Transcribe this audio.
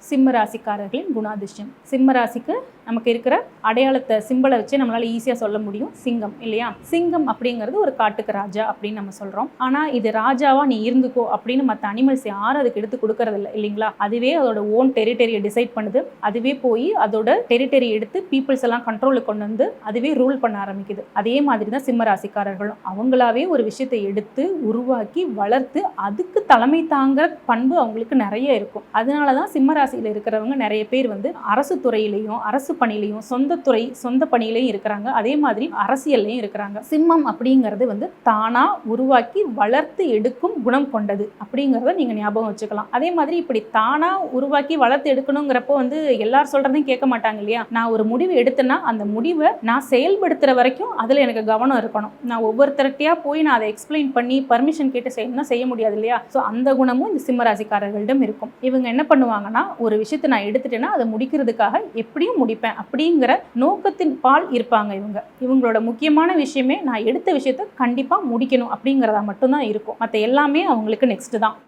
சிம்ம ராசிக்காரர்களின் குணாதிசயம். சிம்ம ராசிக்கு நமக்கு இருக்கிற அடையாளத்தை சிம்பலை வச்சு நம்மளால ஈஸியாக சொல்ல முடியும் சிங்கம் இல்லையா. சிங்கம் அப்படிங்கிறது ஒரு காட்டுக்கு ராஜா அப்படின்னு நம்ம சொல்கிறோம். ஆனால் இது ராஜாவா நீ இருந்துக்கோ அப்படின்னு மற்ற அனிமல்ஸ் யாரும் அதுக்கு எடுத்து கொடுக்கறதில்ல இல்லைங்களா. அதுவே அதோட ஓன் டெரிட்டரியை டிசைட் பண்ணுது. அதுவே போய் அதோட டெரிட்டரி எடுத்து பீப்புள்ஸ் எல்லாம் கண்ட்ரோலுக்கு கொண்டு வந்து அதுவே ரூல் பண்ண ஆரம்பிக்குது. அதே மாதிரி தான் சிம்ம ராசிக்காரர்களும் அவங்களாவே ஒரு விஷயத்தை எடுத்து உருவாக்கி வளர்த்து அதுக்கு தலைமை தாங்கிற பண்பு அவங்களுக்கு நிறைய இருக்கும். அதனால தான் சிம்ம ராசியில் இருக்கிறவங்க நிறைய பேர் அரசு துறையிலையும் அரசு பணியிலையும் சொந்த பணியிலையும் இருக்கிறாங்க. அதே மாதிரி அரசியல்லையும் இருக்கிறாங்க. சிம்மம் அப்படிங்கிறது தானா உருவாக்கி வளர்த்து எடுக்கும் குணம் கொண்டது அப்படிங்கிறத நீங்க ஞாபகம் வச்சுக்கலாம். அதே மாதிரி இப்படி தானா உருவாக்கி வளர்த்து எடுக்கணுங்கிறப்போ எல்லாரும் சொல்றதையும் கேட்க மாட்டாங்க இல்லையா. நான் ஒரு முடிவு எடுத்தேன்னா அந்த முடிவை நான் செயல்படுத்துற வரைக்கும் அதுல எனக்கு கவனம் இருக்கணும். நான் ஒவ்வொருத்தரட்டையா போய் நான் அதை எக்ஸ்பிளைன் பண்ணி பர்மிஷன் கேட்டு செய்ய முடியாது இல்லையா. ஸோ அந்த குணமும் இந்த சிம்ம ராசிக்காரர்களிடம் இருக்கும். இவங்க என்ன பண்ணுவாங்கன்னா, ஒரு விஷயத்தை நான் எடுத்துட்டேன்னா அதை முடிக்கிறதுக்காக எப்படியும் முடிப்பேன் அப்படிங்கிற நோக்கத்தின் பால் இருப்பாங்க. இவங்களோட முக்கியமான விஷயமே நான் எடுத்த விஷயத்தை கண்டிப்பா முடிக்கணும் அப்படிங்கிறதா மட்டும்தான் இருக்கும். மற்ற எல்லாமே அவங்களுக்கு நெக்ஸ்ட் தான்.